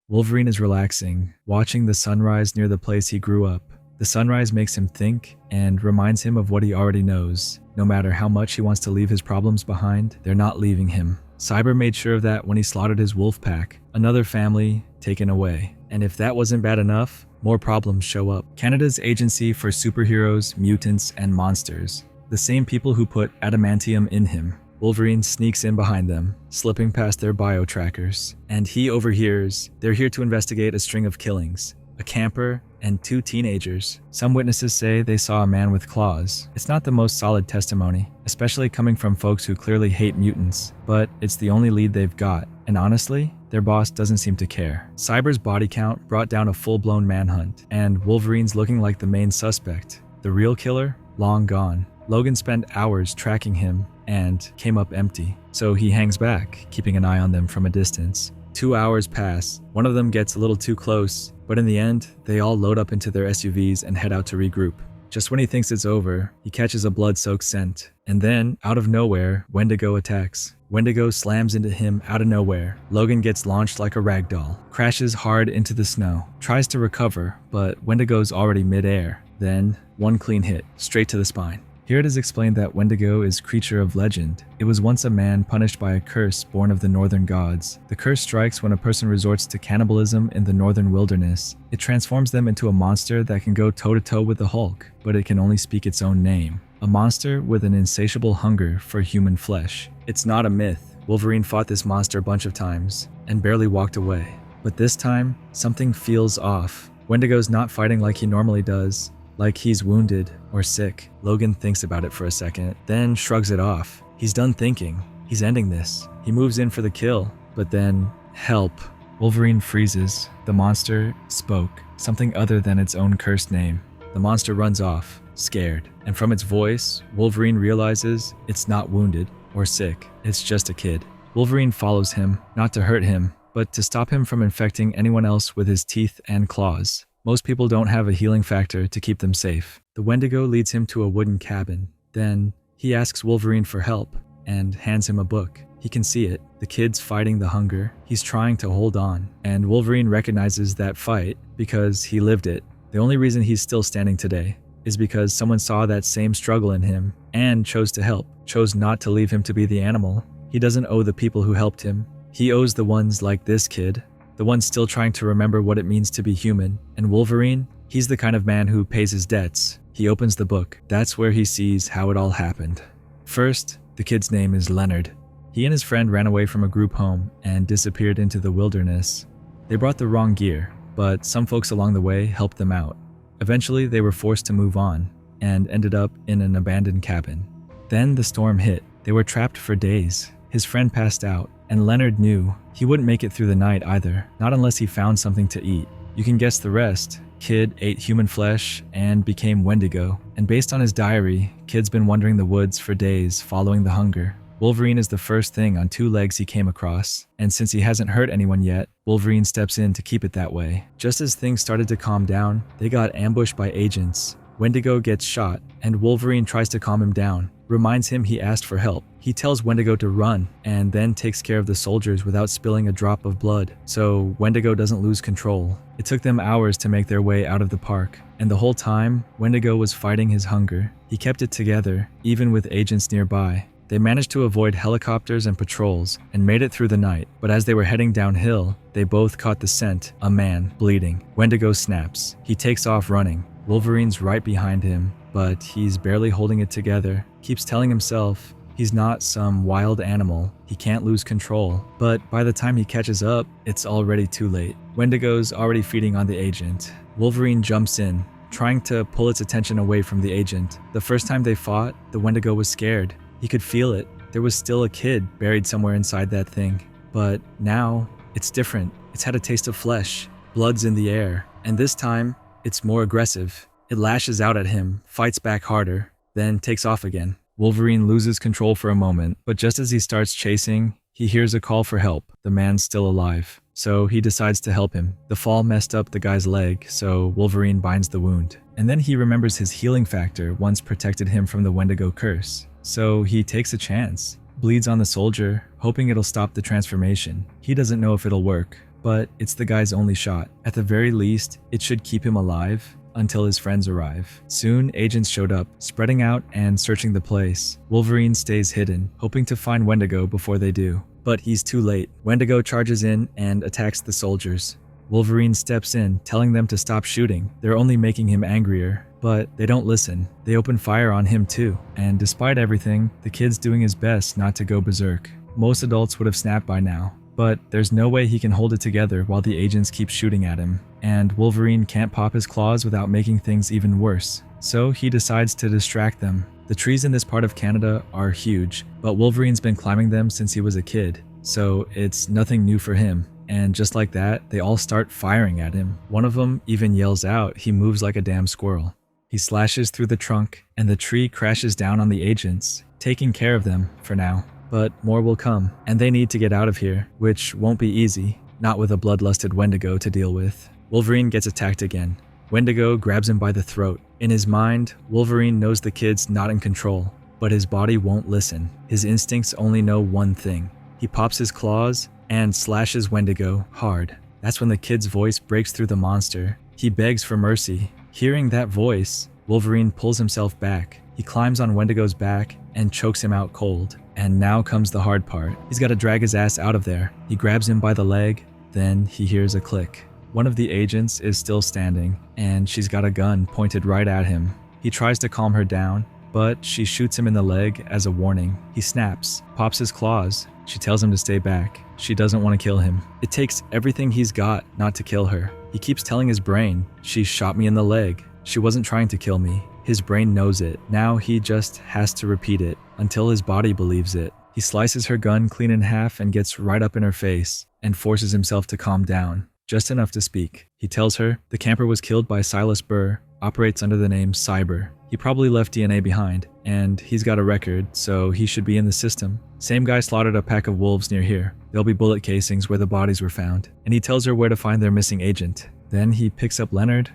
Wolverine is relaxing, watching the sunrise near the place he grew up. The sunrise makes him think and reminds him of what he already knows. No matter how much he wants to leave his problems behind, they're not leaving him. Cyber made sure of that when he slaughtered his wolf pack. Another family taken away. And if that wasn't bad enough, more problems show up. Canada's Agency for Superheroes, Mutants, and Monsters. The same people who put adamantium in him. Wolverine sneaks in behind them, slipping past their bio-trackers. And he overhears they're here to investigate a string of killings. A camper, and 2 teenagers. Some witnesses say they saw a man with claws. It's not the most solid testimony, especially coming from folks who clearly hate mutants, but it's the only lead they've got, and honestly, their boss doesn't seem to care. Cyber's body count brought down a full-blown manhunt, and Wolverine's looking like the main suspect. The real killer? Long gone. Logan spent hours tracking him and came up empty, so he hangs back, keeping an eye on them from a distance. 2 hours pass. One of them gets a little too close, but in the end, they all load up into their SUVs and head out to regroup. Just when he thinks it's over, he catches a blood-soaked scent. And then, out of nowhere, Wendigo attacks. Wendigo slams into him out of nowhere. Logan gets launched like a ragdoll, crashes hard into the snow, tries to recover, but Wendigo's already mid-air. Then, one clean hit, straight to the spine. Here it is explained that Wendigo is creature of legend. It was once a man punished by a curse born of the northern gods. The curse strikes when a person resorts to cannibalism in the northern wilderness. It transforms them into a monster that can go toe-to-toe with the Hulk, but it can only speak its own name. A monster with an insatiable hunger for human flesh. It's not a myth. Wolverine fought this monster a bunch of times and barely walked away. But this time, something feels off. Wendigo's not fighting like he normally does. Like he's wounded or sick. Logan thinks about it for a second, then shrugs it off. He's done thinking. He's ending this. He moves in for the kill, but then, help. Wolverine freezes. The monster spoke, something other than its own cursed name. The monster runs off, scared, and from its voice, Wolverine realizes it's not wounded or sick. It's just a kid. Wolverine follows him, not to hurt him, but to stop him from infecting anyone else with his teeth and claws. Most people don't have a healing factor to keep them safe. The Wendigo leads him to a wooden cabin. Then, he asks Wolverine for help and hands him a book. He can see it. The kid's fighting the hunger. He's trying to hold on. And Wolverine recognizes that fight because he lived it. The only reason he's still standing today is because someone saw that same struggle in him and chose to help, chose not to leave him to be the animal. He doesn't owe the people who helped him. He owes the ones like this kid. The one still trying to remember what it means to be human. And Wolverine, he's the kind of man who pays his debts. He opens the book. That's where he sees how it all happened. First, the kid's name is Leonard. He and his friend ran away from a group home and disappeared into the wilderness. They brought the wrong gear, but some folks along the way helped them out. Eventually, they were forced to move on and ended up in an abandoned cabin. Then the storm hit. They were trapped for days. His friend passed out, and Leonard knew he wouldn't make it through the night either, not unless he found something to eat. You can guess the rest. Kid ate human flesh and became Wendigo. And based on his diary, Kid's been wandering the woods for days following the hunger. Wolverine is the first thing on 2 legs he came across, and since he hasn't hurt anyone yet, Wolverine steps in to keep it that way. Just as things started to calm down, they got ambushed by agents. Wendigo gets shot, and Wolverine tries to calm him down, reminds him he asked for help. He tells Wendigo to run, and then takes care of the soldiers without spilling a drop of blood, so Wendigo doesn't lose control. It took them hours to make their way out of the park, and the whole time, Wendigo was fighting his hunger. He kept it together, even with agents nearby. They managed to avoid helicopters and patrols, and made it through the night, but as they were heading downhill, they both caught the scent, a man, bleeding. Wendigo snaps. He takes off running. Wolverine's right behind him, but he's barely holding it together. Keeps telling himself he's not some wild animal. He can't lose control. But by the time he catches up, it's already too late. Wendigo's already feeding on the agent. Wolverine jumps in, trying to pull its attention away from the agent. The first time they fought, the Wendigo was scared. He could feel it. There was still a kid buried somewhere inside that thing. But now, it's different. It's had a taste of flesh. Blood's in the air. And this time, it's more aggressive. It lashes out at him, fights back harder, then takes off again. Wolverine loses control for a moment, but just as he starts chasing, he hears a call for help. The man's still alive, so he decides to help him. The fall messed up the guy's leg, so Wolverine binds the wound. And then he remembers his healing factor once protected him from the Wendigo curse, so he takes a chance. Bleeds on the soldier, hoping it'll stop the transformation. He doesn't know if it'll work, but it's the guy's only shot. At the very least, it should keep him alive until his friends arrive. Soon, agents showed up, spreading out and searching the place. Wolverine stays hidden, hoping to find Wendigo before they do. But he's too late. Wendigo charges in and attacks the soldiers. Wolverine steps in, telling them to stop shooting. They're only making him angrier, but they don't listen. They open fire on him too, and despite everything, the kid's doing his best not to go berserk. Most adults would have snapped by now, but there's no way he can hold it together while the agents keep shooting at him, and Wolverine can't pop his claws without making things even worse. So he decides to distract them. The trees in this part of Canada are huge, but Wolverine's been climbing them since he was a kid, so it's nothing new for him. And just like that, they all start firing at him. One of them even yells out he moves like a damn squirrel. He slashes through the trunk, and the tree crashes down on the agents, taking care of them for now. But more will come, and they need to get out of here, which won't be easy, not with a bloodlusted Wendigo to deal with. Wolverine gets attacked again. Wendigo grabs him by the throat. In his mind, Wolverine knows the kid's not in control, but his body won't listen. His instincts only know one thing. He pops his claws and slashes Wendigo hard. That's when the kid's voice breaks through the monster. He begs for mercy. Hearing that voice, Wolverine pulls himself back. He climbs on Wendigo's back and chokes him out cold. And now comes the hard part. He's got to drag his ass out of there. He grabs him by the leg, then he hears a click. One of the agents is still standing, and she's got a gun pointed right at him. He tries to calm her down, but she shoots him in the leg as a warning. He snaps, pops his claws. She tells him to stay back. She doesn't want to kill him. It takes everything he's got not to kill her. He keeps telling his brain, "She shot me in the leg. She wasn't trying to kill me." His brain knows it. Now he just has to repeat it until his body believes it. He slices her gun clean in half and gets right up in her face and forces himself to calm down, just enough to speak. He tells her the camper was killed by Silas Burr, operates under the name Cyber. He probably left DNA behind, and he's got a record, so he should be in the system. Same guy slaughtered a pack of wolves near here. There'll be bullet casings where the bodies were found, and he tells her where to find their missing agent. Then he picks up Leonard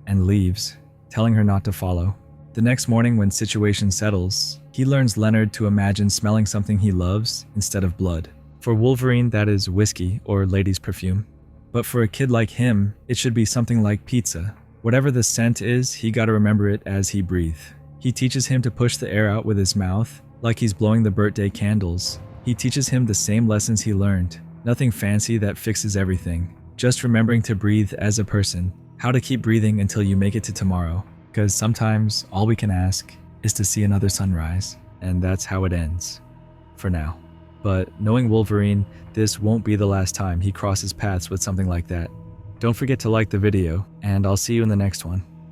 and leaves, telling her not to follow. The next morning when situation settles, he learns Leonard to imagine smelling something he loves instead of blood. For Wolverine, that is whiskey or lady's perfume. But for a kid like him, it should be something like pizza. Whatever the scent is, he gotta remember it as he breathes. He teaches him to push the air out with his mouth, like he's blowing the birthday candles. He teaches him the same lessons he learned. Nothing fancy that fixes everything. Just remembering to breathe as a person. How to keep breathing until you make it to tomorrow. Because sometimes all we can ask is to see another sunrise, and that's how it ends. For now. But knowing Wolverine, this won't be the last time he crosses paths with something like that. Don't forget to like the video, and I'll see you in the next one.